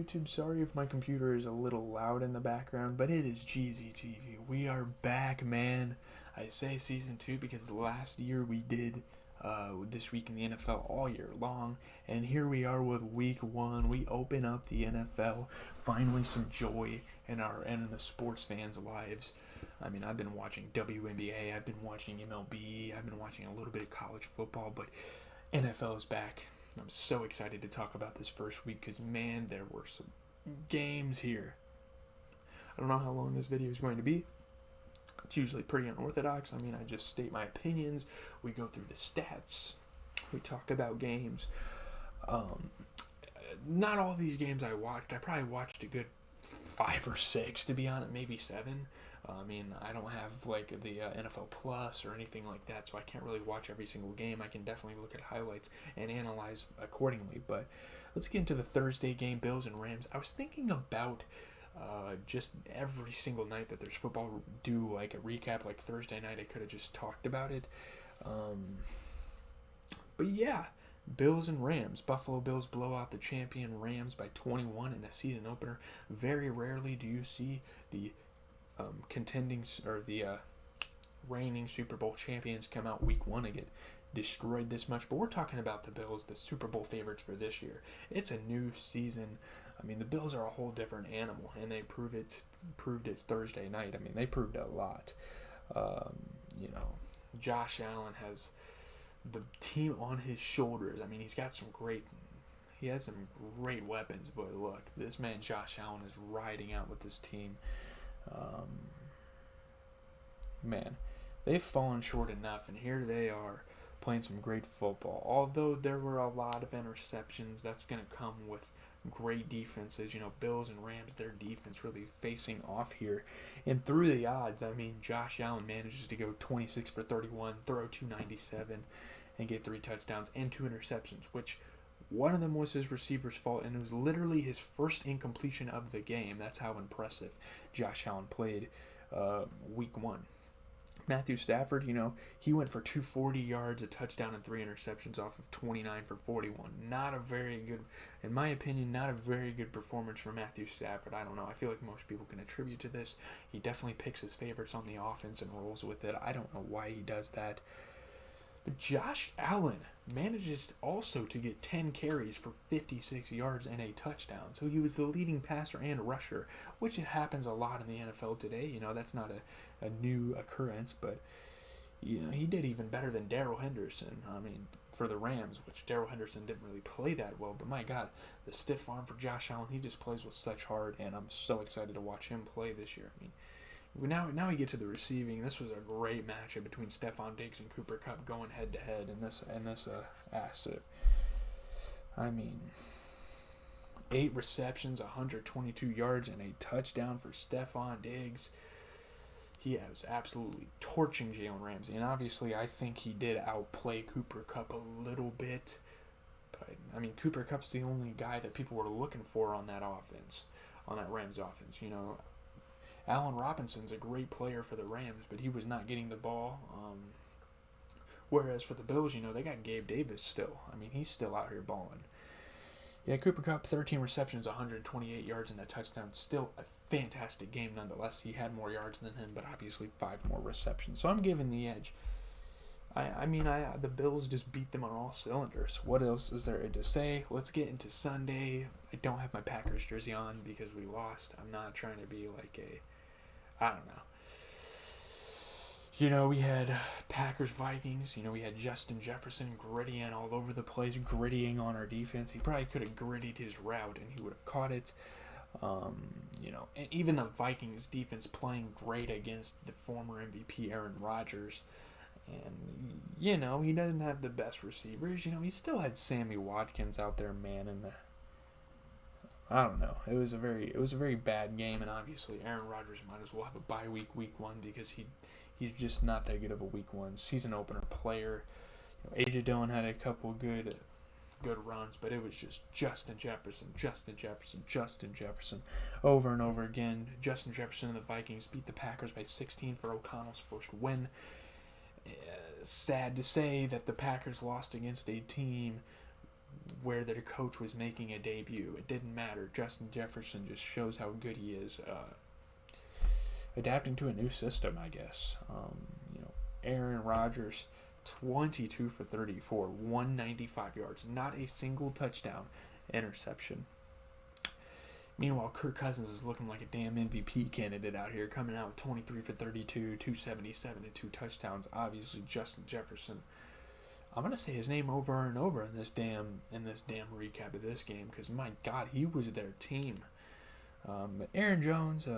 YouTube. Sorry if my computer is a little loud in the background, but it is GZTV. We are back, man. I say season 2 because last year we did This Week in the NFL all year long, and here we are with week 1. We open up the NFL. Finally, some joy in the sports fans' lives. I mean, I've been watching WNBA, I've been watching MLB, I've been watching a little bit of college football, but NFL is back. I'm so excited to talk about this first week because, man, there were some games here. I don't know how long this video is going to be. It's usually pretty unorthodox. I mean, I just state my opinions. We go through the stats. We talk about games. Not all these games I watched. I probably watched a good 5 or 6, to be honest, maybe 7. I mean, I don't have like the NFL Plus or anything like that, so I can't really watch every single game. I can definitely look at highlights and analyze accordingly. But let's get into the Thursday game, Bills and Rams. I was thinking about just every single night that there's football, do like a recap. Like Thursday night, I could have just talked about it. But yeah, Bills and Rams. Buffalo Bills blow out the champion Rams by 21 in a season opener. Very rarely do you see the reigning Super Bowl champions come out week 1 and get destroyed this much. But we're talking about the Bills, the Super Bowl favorites for this year. It's a new season. I mean, the Bills are a whole different animal, and they proved it Thursday night. I mean, they proved a lot. Josh Allen has the team on his shoulders. I mean, he has some great weapons, but look, this man Josh Allen is riding out with this team. Man, they've fallen short enough, and here they are playing some great football. Although there were a lot of interceptions, that's going to come with great defenses. Bills and Rams, their defense really facing off here. And through the odds, I mean, Josh Allen manages to go 26 for 31, throw 297, and get 3 touchdowns and 2 interceptions, which one of them was his receiver's fault, and it was literally his first incompletion of the game. That's how impressive Josh Allen played week 1. Matthew Stafford, he went for 240 yards, a touchdown, and 3 interceptions off of 29 for 41. Not a very good, in my opinion, not a very good performance for Matthew Stafford. I don't know. I feel like most people can attribute to this. He definitely picks his favorites on the offense and rolls with it. I don't know why he does that. But Josh Allen manages also to get 10 carries for 56 yards and a touchdown. So he was the leading passer and rusher, which happens a lot in the NFL today. That's not a new occurrence, but he did even better than Darrell Henderson. I mean, for the Rams, which Darrell Henderson didn't really play that well. But my God, the stiff arm for Josh Allen, he just plays with such heart, and I'm so excited to watch him play this year. I mean, now we get to the receiving. This was a great matchup between Stephon Diggs and Cooper Kupp going head to head in this asset. I mean, 8 receptions, 122 yards, and a touchdown for Stephon Diggs. He was absolutely torching Jalen Ramsey, and obviously I think he did outplay Cooper Kupp a little bit. But I mean, Cooper Kupp's the only guy that people were looking for on that offense, on that Rams offense. Allen Robinson's a great player for the Rams, but he was not getting the ball. Whereas for the Bills, they got Gabe Davis still. I mean, he's still out here balling. Yeah, Cooper Kupp, 13 receptions, 128 yards, and a touchdown. Still a fantastic game nonetheless. He had more yards than him, but obviously 5 more receptions. So I'm giving the edge. The Bills just beat them on all cylinders. What else is there to say? Let's get into Sunday. I don't have my Packers jersey on because we lost. I'm not trying to be like I don't know. We had Packers Vikings. We had Justin Jefferson grittying all over the place, grittying on our defense. He probably could have grittied his route and he would have caught it. And even the Vikings defense playing great against the former MVP Aaron Rodgers. And, he doesn't have the best receivers. He still had Sammy Watkins out there, man, and I don't know. It was a very bad game, and obviously Aaron Rodgers might as well have a bye week 1, because he's just not that good of a week 1 season opener player. A.J. Dillon had a couple good runs, but it was just Justin Jefferson over and over again. Justin Jefferson and the Vikings beat the Packers by 16 for O'Connell's first win. Sad to say that the Packers lost against a team where their coach was making a debut. It didn't matter. Justin Jefferson just shows how good he is. Adapting to a new system, I guess. Aaron Rodgers, 22 for 34, 195 yards, not a single touchdown, interception. Meanwhile, Kirk Cousins is looking like a damn MVP candidate out here, coming out with 23 for 32, 277, and 2 touchdowns. Obviously, Justin Jefferson. I'm gonna say his name over and over in this damn recap of this game, because my God, he was their team. But Aaron Jones,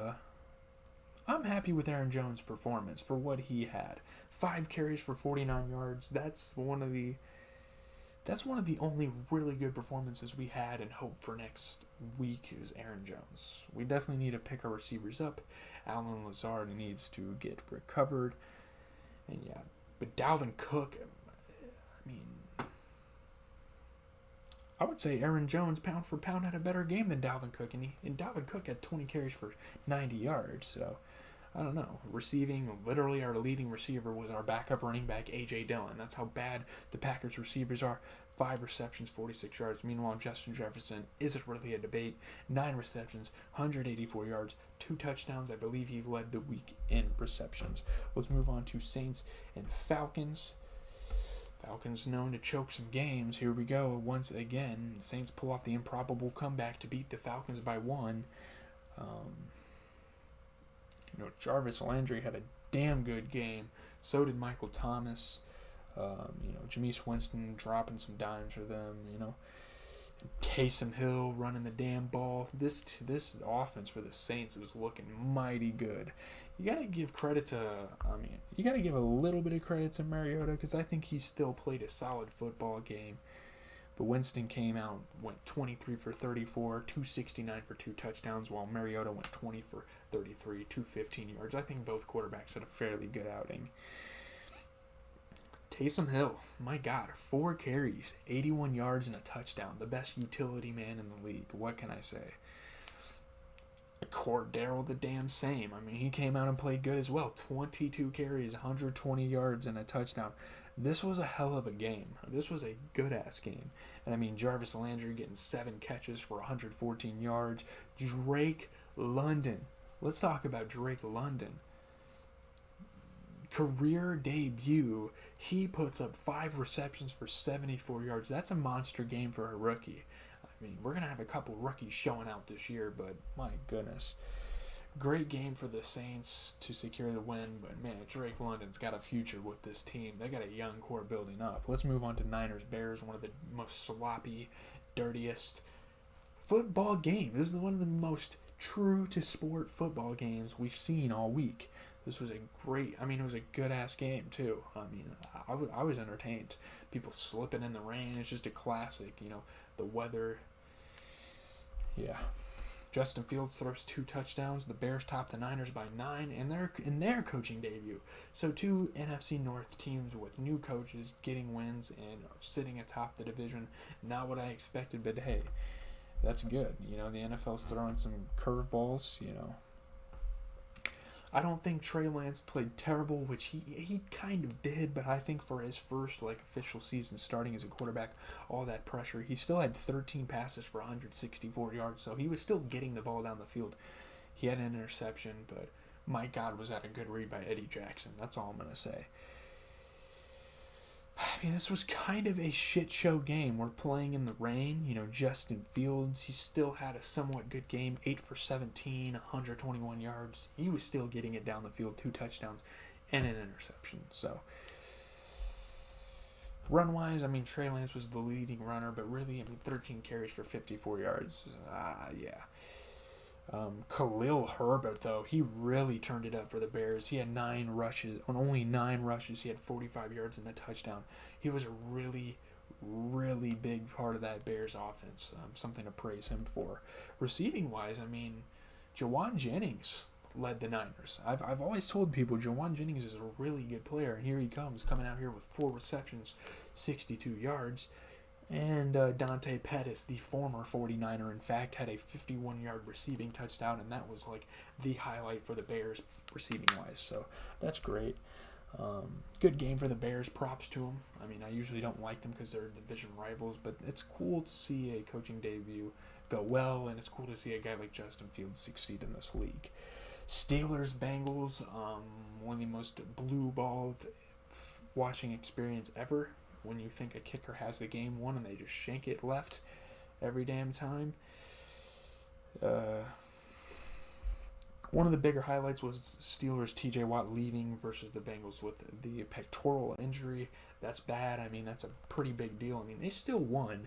I'm happy with Aaron Jones' performance for what he had. 5 carries for 49 yards. That's one of the only really good performances we had, and hope for next week is Aaron Jones. We definitely need to pick our receivers up. Allen Lazard needs to get recovered. And yeah, but Dalvin Cook, I mean, I would say Aaron Jones pound for pound had a better game than Dalvin Cook, and Dalvin Cook had 20 carries for 90 yards. So I don't know. Receiving, literally our leading receiver was our backup running back, A.J. Dillon. That's how bad the Packers receivers are. 5 receptions, 46 yards. Meanwhile, Justin Jefferson isn't really a debate. 9 receptions, 184 yards, 2 touchdowns. I believe he led the week in receptions. Let's move on to Saints and Falcons. Falcons known to choke some games. Here we go. Once again, Saints pull off the improbable comeback to beat the Falcons by 1. Jarvis Landry had a damn good game. So did Michael Thomas. Jameis Winston dropping some dimes for them. Taysom Hill running the damn ball. This offense for the Saints is looking mighty good. You gotta give a little bit of credit to Mariota, because I think he still played a solid football game. But Winston came out, went 23 for 34, 269 for 2 touchdowns, while Mariota went 20 for 33, 215 yards. I think both quarterbacks had a fairly good outing. Taysom Hill, my God, 4 carries, 81 yards, and a touchdown. The best utility man in the league. What can I say? Cordero, the damn same. He came out and played good as well. 22 carries, 120 yards, and a touchdown. This was a hell of a game. This was a good-ass game. And Jarvis Landry getting 7 catches for 114 yards. Drake London. Let's talk about Drake London. Career debut. He puts up 5 receptions for 74 yards. That's a monster game for a rookie. We're going to have a couple rookies showing out this year, but my goodness. Great game for the Saints to secure the win, but man, Drake London's got a future with this team. They got a young core building up. Let's move on to Niners-Bears, one of the most sloppy, dirtiest football games. This is one of the most true-to-sport football games we've seen all week. This was a great, it was a good-ass game, too. I was entertained. People slipping in the rain. It's just a classic, the weather. Yeah. Justin Fields throws 2 touchdowns. The Bears top the Niners by 9 in their coaching debut. So 2 NFC North teams with new coaches getting wins and sitting atop the division. Not what I expected, but hey, that's good. The NFL's throwing some curveballs, I don't think Trey Lance played terrible, which he kind of did, but I think for his first official season starting as a quarterback, all that pressure, he still had 13 passes for 164 yards, so he was still getting the ball down the field. He had an interception, but my God, was that a good read by Eddie Jackson. That's all I'm going to say. This was kind of a shit show game. We're playing in the rain. Justin Fields, he still had a somewhat good game. 8 for 17, 121 yards. He was still getting it down the field. 2 touchdowns and an interception. So, run-wise, Trey Lance was the leading runner, but really, 13 carries for 54 yards. Yeah. Khalil Herbert, though, he really turned it up for the Bears. He had 9 rushes. On only 9 rushes, he had 45 yards and a touchdown. He was a really, really big part of that Bears offense. Something to praise him for. Receiving-wise, Jawan Jennings led the Niners. I've always told people Jawan Jennings is a really good player, and here he comes, coming out here with 4 receptions, 62 yards. And Dante Pettis, the former 49er, in fact, had a 51-yard receiving touchdown, and that was the highlight for the Bears receiving-wise. So that's great. Good game for the Bears. Props to them. I mean, I usually don't like them because they're division rivals, but it's cool to see a coaching debut go well, and it's cool to see a guy like Justin Fields succeed in this league. Steelers, Bengals, one of the most blue-balled watching experience ever. When you think a kicker has the game won and they just shank it left every damn time. One of the bigger highlights was Steelers' TJ Watt leaving versus the Bengals with the pectoral injury. That's bad. I mean, that's a pretty big deal. I mean, they still won,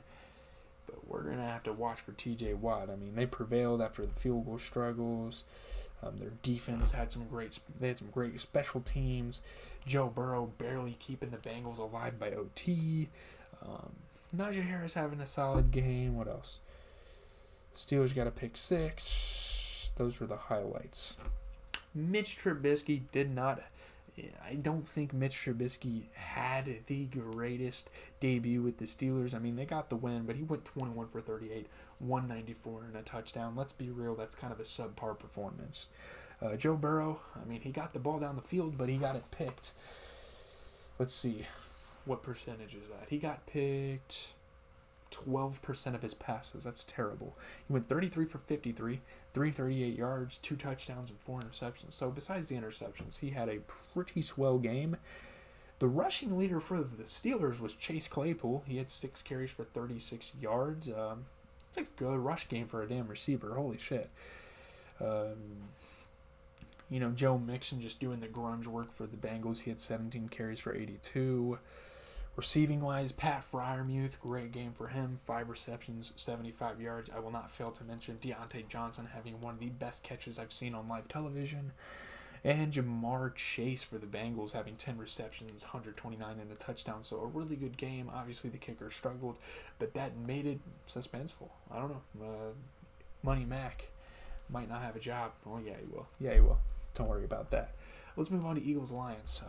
but we're going to have to watch for TJ Watt. I mean, they prevailed after the field goal struggles. Their defense had some great special teams. Joe Burrow barely keeping the Bengals alive by OT. Najee Harris having a solid game. What else? Steelers got a pick 6. Those were the highlights. Mitch Trubisky did not. I don't think Mitch Trubisky had the greatest debut with the Steelers. I mean, they got the win, but he went 21 for 38, 194 and a touchdown. Let's be real, that's kind of a subpar performance. Joe Burrow, I mean, he got the ball down the field, but he got it picked. Let's see. What percentage is that? He got picked 12% of his passes. That's terrible. He went 33 for 53, 338 yards, 2 touchdowns, and 4 interceptions. So besides the interceptions, he had a pretty swell game. The rushing leader for the Steelers was Chase Claypool. He had 6 carries for 36 yards. It's a good rush game for a damn receiver. Holy shit. Joe Mixon just doing the grunge work for the Bengals. He had 17 carries for 82. Receiving-wise, Pat Freiermuth, great game for him. 5 receptions, 75 yards. I will not fail to mention Deontay Johnson having one of the best catches I've seen on live television. And Jamar Chase for the Bengals having 10 receptions, 129 and a touchdown. So a really good game. Obviously, the kicker struggled, but that made it suspenseful. I don't know. Money Mac might not have a job. Oh, yeah, he will. Yeah, he will. Don't worry about that. Let's move on to Eagles-Lions.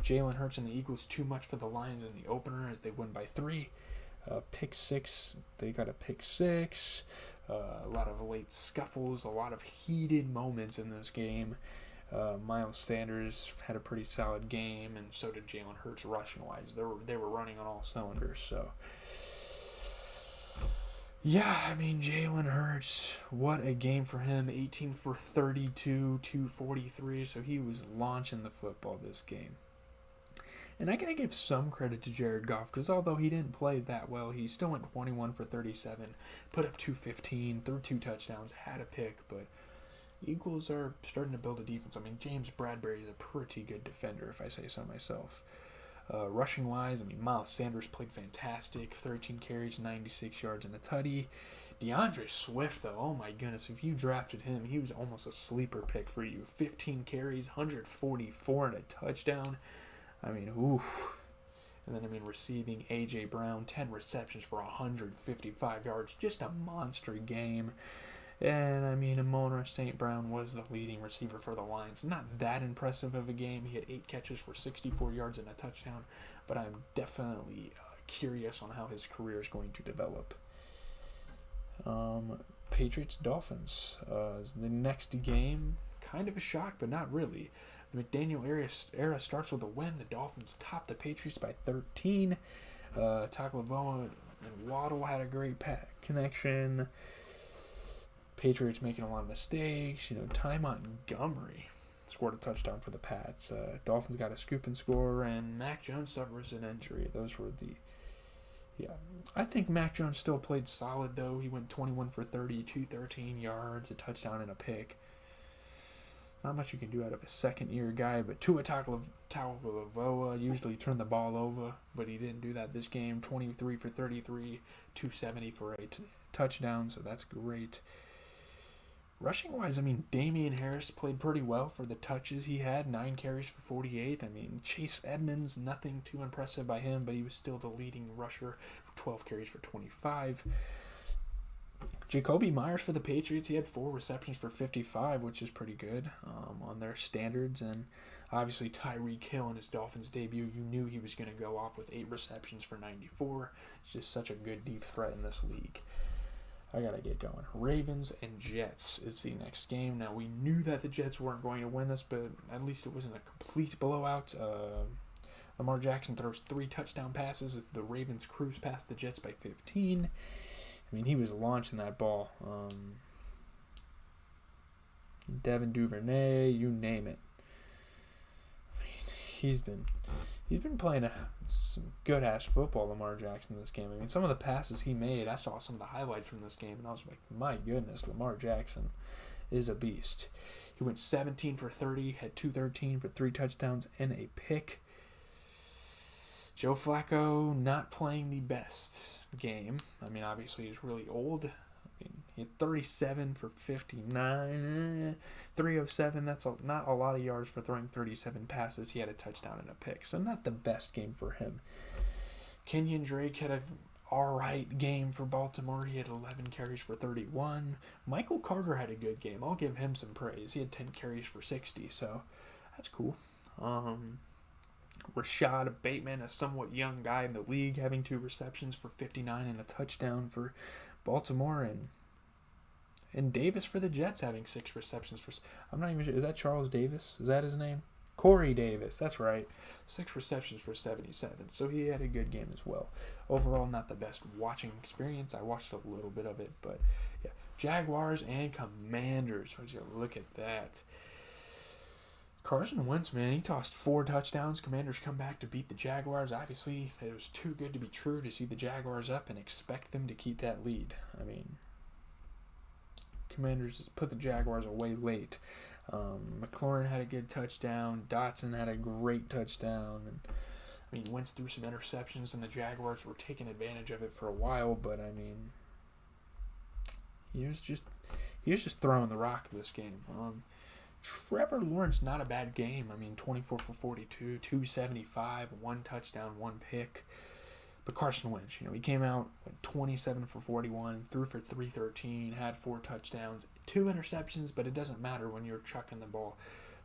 Jalen Hurts and the Eagles too much for the Lions in the opener as they win by 3. Pick 6. They got a pick 6. A lot of late scuffles. A lot of heated moments in this game. Miles Sanders had a pretty solid game, and so did Jalen Hurts rushing-wise. They were running on all cylinders. So, yeah, I mean, Jalen Hurts, what a game for him. 18 for 32, 243. So he was launching the football this game. And I gotta give some credit to Jared Goff, because although he didn't play that well, he still went 21 for 37, put up 215, threw 2 touchdowns, had a pick, but Eagles are starting to build a defense. I mean, James Bradbury is a pretty good defender, if I say so myself. Rushing-wise, I mean, Miles Sanders played fantastic, 13 carries, 96 yards, and a tutty. DeAndre Swift, though, oh my goodness, if you drafted him, he was almost a sleeper pick for you. 15 carries, 144 and a touchdown. I mean, oof. And then, receiving A.J. Brown, 10 receptions for 155 yards. Just a monster game. And, Amon-Ra St. Brown was the leading receiver for the Lions. Not that impressive of a game. He had 8 catches for 64 yards and a touchdown. But I'm definitely curious on how his career is going to develop. Patriots, Dolphins. The next game, kind of a shock, but not really. The McDaniel era starts with a win. The Dolphins topped the Patriots by 13. Tagovailoa and Waddle had a great connection. Patriots making a lot of mistakes. Ty Montgomery scored a touchdown for the Pats. Dolphins got a scoop and score, and Mac Jones suffers an injury. Those were the... Yeah. I think Mac Jones still played solid, though. He went 21 for 30, 213 yards, a touchdown, and a pick. Not much you can do out of a second-year guy, but Tua Tagovailoa usually turned the ball over, but he didn't do that this game. 23 for 33, 270 for a touchdown, so that's great. Rushing-wise, Damian Harris played pretty well for the touches he had, 9 carries for 48. Chase Edmonds, nothing too impressive by him, but he was still the leading rusher, 12 carries for 25. Jacoby Myers for the Patriots, he had 4 receptions for 55, which is pretty good on their standards. And obviously Tyreek Hill in his Dolphins debut, you knew he was going to go off with 8 receptions for 94. It's just such a good deep threat in this league. I gotta get going. Ravens and Jets is the next game. Now, we knew that the Jets weren't going to win this, but at least it wasn't a complete blowout. Lamar Jackson throws 3 touchdown passes as the Ravens cruise past the Jets by 15. I mean, he was launching that ball. Devin Duvernay, you name it. I mean, he's been playing some good-ass football, Lamar Jackson, this game. I mean, some of the passes he made, I saw some of the highlights from this game, and I was like, my goodness, Lamar Jackson is a beast. He went 17 for 30, had 213 for 3 touchdowns and a pick. Joe Flacco not playing the best game. I mean, obviously, he's really old. I mean, he had 37 for 59, 307. That's not a lot of yards for throwing 37 passes. He had a touchdown and a pick, so not the best game for him. Kenyon Drake had an all-right game for Baltimore. He had 11 carries for 31. Michael Carter had a good game. I'll give him some praise. He had 10 carries for 60, so that's cool. Rashad Bateman, a somewhat young guy in the league, having 2 receptions for 59 and a touchdown for Baltimore, and Davis for the Jets having 6 receptions for. I'm not even sure. Is that Charles Davis? Is that his name? Corey Davis. That's right. 6 receptions for 77. So he had a good game as well. Overall, not the best watching experience. I watched a little bit of it, but yeah. Jaguars and Commanders. Would you look at that? Carson Wentz, man, he tossed 4 touchdowns. Commanders come back to beat the Jaguars. Obviously, it was too good to be true to see the Jaguars up and expect them to keep that lead. I mean, Commanders just put the Jaguars away late. McLaurin had a good touchdown. Dotson had a great touchdown. And I mean, Wentz threw some interceptions, and the Jaguars were taking advantage of it for a while. But I mean, he was just throwing the rock this game. Trevor Lawrence, not a bad game. I mean, 24 for 42, 275, 1 touchdown, 1 pick. But Carson Wentz, he came out went 27 for 41, threw for 313, had 4 touchdowns, 2 interceptions, but it doesn't matter when you're chucking the ball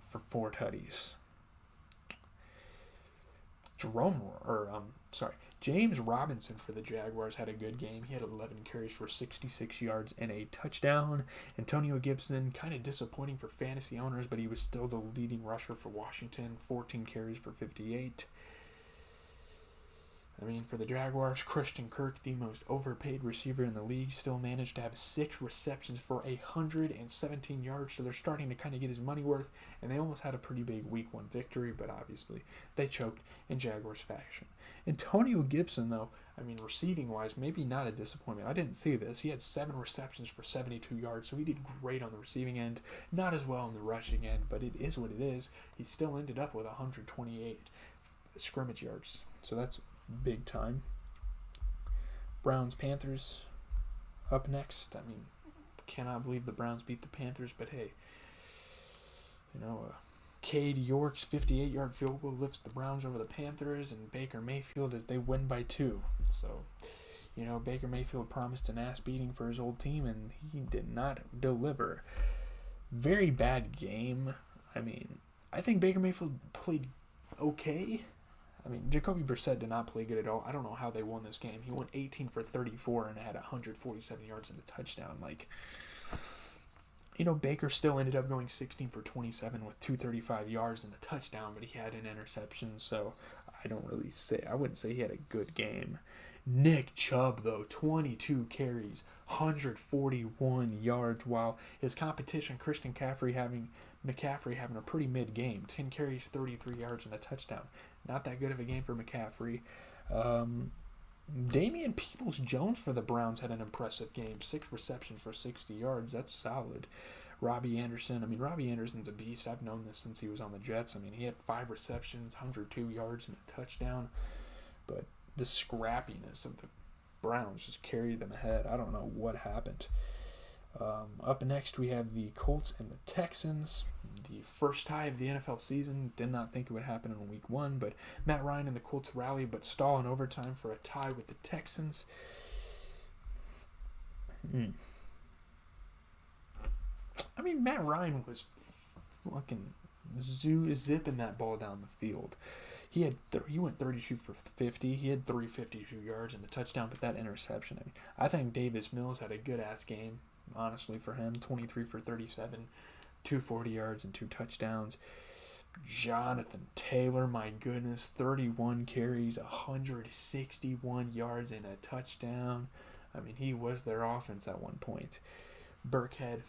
for 4 tutties. James Robinson for the Jaguars had a good game. He had 11 carries for 66 yards and a touchdown. Antonio Gibson, kind of disappointing for fantasy owners, but he was still the leading rusher for Washington, 14 carries for 58. I mean, for the Jaguars, Christian Kirk, the most overpaid receiver in the league, still managed to have 6 receptions for 117 yards, so they're starting to kind of get his money worth, and they almost had a pretty big Week 1 victory, but obviously they choked in Jaguars fashion. Antonio Gibson, though, I mean, receiving-wise, maybe not a disappointment. I didn't see this. He had 7 receptions for 72 yards, so he did great on the receiving end. Not as well on the rushing end, but it is what it is. He still ended up with 128 scrimmage yards, so that's big time. Browns-Panthers up next. I mean, cannot believe the Browns beat the Panthers, but hey, Cade York's 58-yard field goal lifts the Browns over the Panthers, and Baker Mayfield as they win by 2. So, Baker Mayfield promised an ass beating for his old team, and he did not deliver. Very bad game. I mean, I think Baker Mayfield played okay. I mean, Jacoby Brissett did not play good at all. I don't know how they won this game. He went 18 for 34 and had 147 yards and a touchdown. Baker still ended up going 16 for 27 with 235 yards and a touchdown, but he had an interception, so I wouldn't say he had a good game. Nick Chubb, though, 22 carries, 141 yards, while his competition, Christian McCaffrey having a pretty mid game, 10 carries, 33 yards, and a touchdown. Not that good of a game for McCaffrey. Damian Peoples-Jones for the Browns had an impressive game, 6 receptions for 60 yards. That's solid. Robbie Anderson's a beast. I've known this since he was on the Jets. I mean, he had 5 receptions, 102 yards, and a touchdown. But the scrappiness of the Browns just carried them ahead. I don't know what happened. Up next, we have the Colts and the Texans. The first tie of the NFL season. Did not think it would happen in Week 1, but Matt Ryan and the Colts rally but stall in overtime for a tie with the Texans. I mean, Matt Ryan was fucking zipping that ball down the field. He went 32 for 50. He had 352 yards and a touchdown, but that interception. I mean, I think Davis Mills had a good ass game, honestly, for him. 23 for 37, 240 yards and 2 touchdowns. Jonathan Taylor, my goodness, 31 carries, 161 yards and a touchdown. I mean, he was their offense at one point. Burkhead,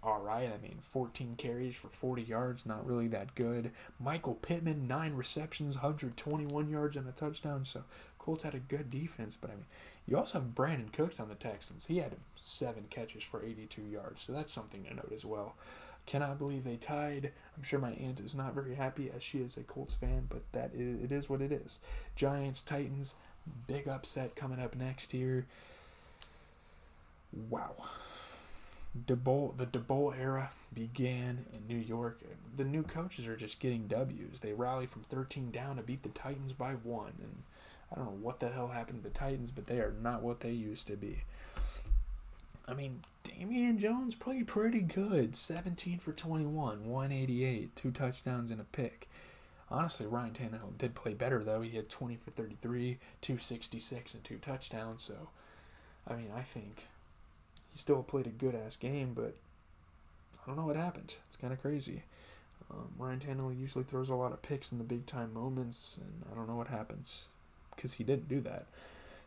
all right. I mean, 14 carries for 40 yards, not really that good. Michael Pittman, 9 receptions, 121 yards and a touchdown. So Colts had a good defense, but I mean, you also have Brandon Cooks on the Texans. He had 7 catches for 82 yards, so that's something to note as well. Cannot believe they tied. I'm sure my aunt is not very happy as she is a Colts fan, but it is what it is. Giants, Titans, big upset coming up next year. Wow. The DeBoer era began in New York. The new coaches are just getting W's. They rally from 13 down to beat the Titans by 1. And I don't know what the hell happened to the Titans, but they are not what they used to be. I mean, Damian Jones played pretty good. 17 for 21, 188, 2 touchdowns and a pick. Honestly, Ryan Tannehill did play better, though. He had 20 for 33, 266, and 2 touchdowns. So, I mean, I think he still played a good-ass game, but I don't know what happened. It's kind of crazy. Ryan Tannehill usually throws a lot of picks in the big-time moments, and I don't know what happens because he didn't do that.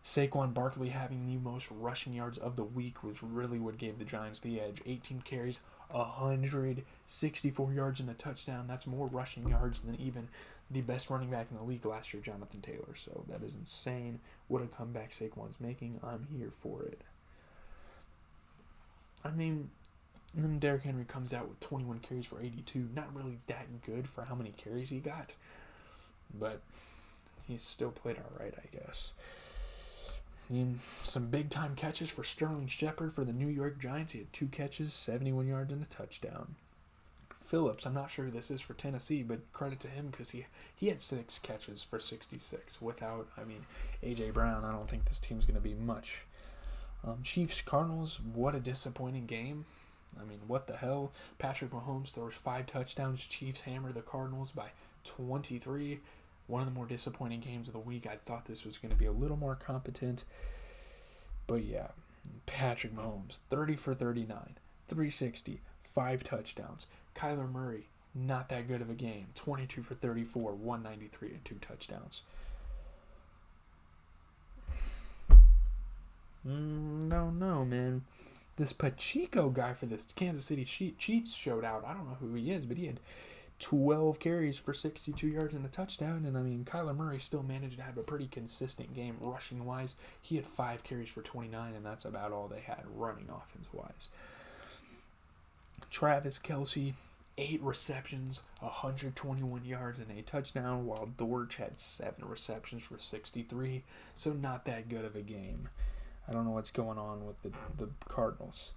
Saquon Barkley having the most rushing yards of the week was really what gave the Giants the edge. 18 carries, 164 yards and a touchdown. That's more rushing yards than even the best running back in the league last year, Jonathan Taylor. So that is insane. What a comeback Saquon's making. I'm here for it. I mean, then Derrick Henry comes out with 21 carries for 82. Not really that good for how many carries he got. But he still played all right, I guess. Some big-time catches for Sterling Shepard for the New York Giants. He had 2 catches, 71 yards, and a touchdown. Phillips, I'm not sure who this is for Tennessee, but credit to him because he had 6 catches for 66. Without, A.J. Brown, I don't think this team's going to be much. Chiefs-Cardinals, what a disappointing game. I mean, what the hell? Patrick Mahomes throws 5 touchdowns. Chiefs hammer the Cardinals by 23. One of the more disappointing games of the week. I thought this was going to be a little more competent. But yeah, Patrick Mahomes, 30 for 39, 360, 5 touchdowns. Kyler Murray, not that good of a game. 22 for 34, 193, and 2 touchdowns. No, man. This Pacheco guy for this Kansas City Chiefs showed out. I don't know who he is, but he had 12 carries for 62 yards and a touchdown. And, Kyler Murray still managed to have a pretty consistent game rushing-wise. He had 5 carries for 29, and that's about all they had running offense-wise. Travis Kelce, 8 receptions, 121 yards, and a touchdown, while Dortch had 7 receptions for 63. So not that good of a game. I don't know what's going on with the Cardinals.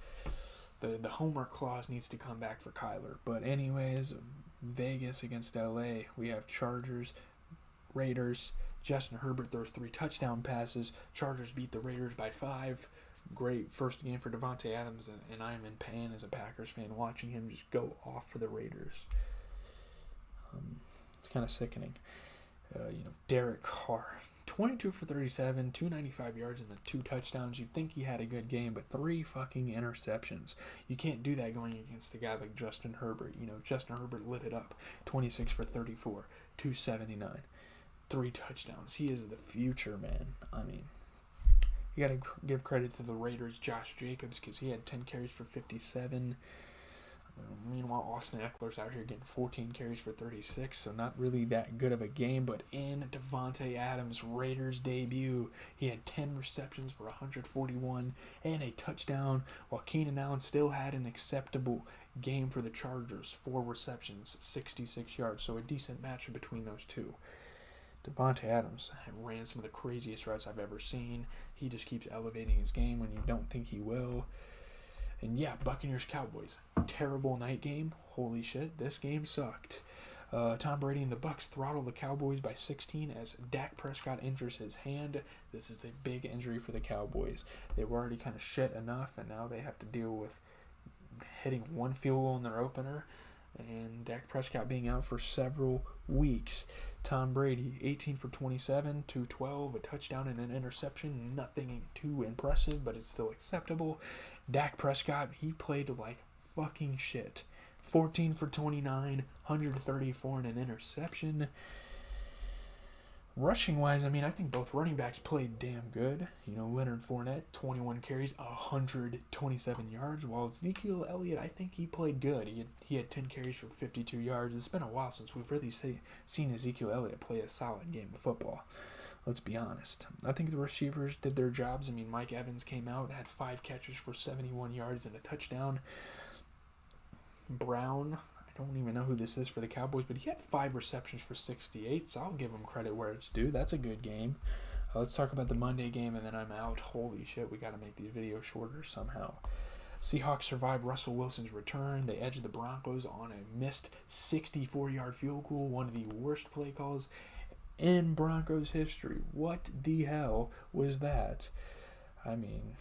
The homer clause needs to come back for Kyler. But anyways, Vegas against LA. We have Chargers, Raiders. Justin Herbert throws 3 touchdown passes. Chargers beat the Raiders by 5. Great first game for Devontae Adams, and I'm in pain as a Packers fan watching him just go off for the Raiders. It's kind of sickening. Derek Carr, 22 for 37, 295 yards and the 2 touchdowns. You'd think he had a good game, but 3 fucking interceptions. You can't do that going against a guy like Justin Herbert. Justin Herbert lit it up. 26 for 34, 279, 3 touchdowns. He is the future, man. You got to give credit to the Raiders' Josh Jacobs because he had 10 carries for 57. Meanwhile, Austin Eckler's out here getting 14 carries for 36, so not really that good of a game. But in Devontae Adams' Raiders debut, he had 10 receptions for 141 and a touchdown, while Keenan Allen still had an acceptable game for the Chargers. 4 receptions, 66 yards, so a decent matchup between those two. Devontae Adams ran some of the craziest routes I've ever seen. He just keeps elevating his game when you don't think he will. And yeah, Buccaneers-Cowboys. Terrible night game. Holy shit, this game sucked. Tom Brady and the Bucs throttle the Cowboys by 16 as Dak Prescott injures his hand. This is a big injury for the Cowboys. They were already kind of shit enough, and now they have to deal with hitting 1 field goal in their opener. and Dak Prescott being out for several weeks. Tom Brady, 18 for 27, 212, a touchdown and an interception. Nothing too impressive, but it's still acceptable. Dak Prescott, he played like fucking shit. 14 for 29, 134 and an interception. Rushing-wise, I mean, I think both running backs played damn good. You know, Leonard Fournette, 21 carries, 127 yards, while Ezekiel Elliott, I think he played good. He had 10 carries for 52 yards. It's been a while since we've really seen Ezekiel Elliott play a solid game of football. Let's be honest. I think the receivers did their jobs. I mean, Mike Evans came out, had 5 catches for 71 yards and a touchdown. Brown, I don't even know who this is for the Cowboys, but he had 5 receptions for 68, so I'll give him credit where it's due. That's a good game. Let's talk about the Monday game, and then I'm out. Holy shit, we got to make these videos shorter somehow. Seahawks survived Russell Wilson's return. They edged the Broncos on a missed 64-yard field goal, one of the worst play calls in Broncos history. What the hell was that? I mean,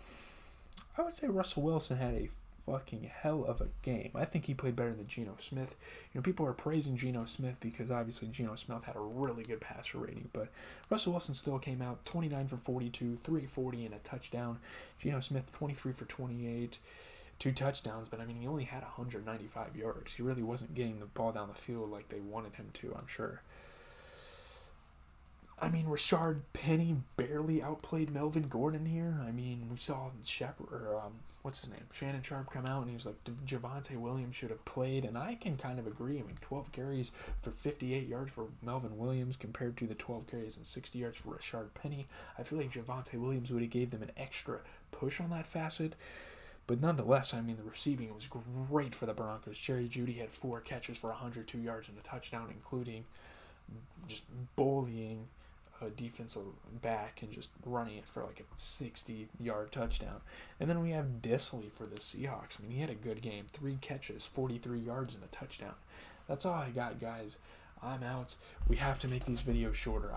I would say Russell Wilson had a fucking hell of a game. I think he played better than Geno Smith. You know, people are praising Geno Smith because obviously Geno Smith had a really good passer rating, but Russell Wilson still came out 29 for 42, 340 and a touchdown. Geno Smith 23 for 28, 2 touchdowns, but I mean, he only had 195 yards. He really wasn't getting the ball down the field like they wanted him to, I'm sure. I mean, Rashard Penny barely outplayed Melvin Gordon here. I mean, we saw Shannon Sharp come out, and he was like, Javonte Williams should have played, and I can kind of agree. I mean, 12 carries for 58 yards for Melvin Williams compared to the 12 carries and 60 yards for Rashard Penny. I feel like Javonte Williams would have gave them an extra push on that facet. But nonetheless, I mean, the receiving was great for the Broncos. Jerry Jeudy had 4 catches for 102 yards and a touchdown, including just bullying a defensive back and just running it for like a 60-yard touchdown. And then we have Disley for the Seahawks. I mean, he had a good game. 3 catches, 43 yards, and a touchdown. That's all I got, guys. I'm out. We have to make these videos shorter.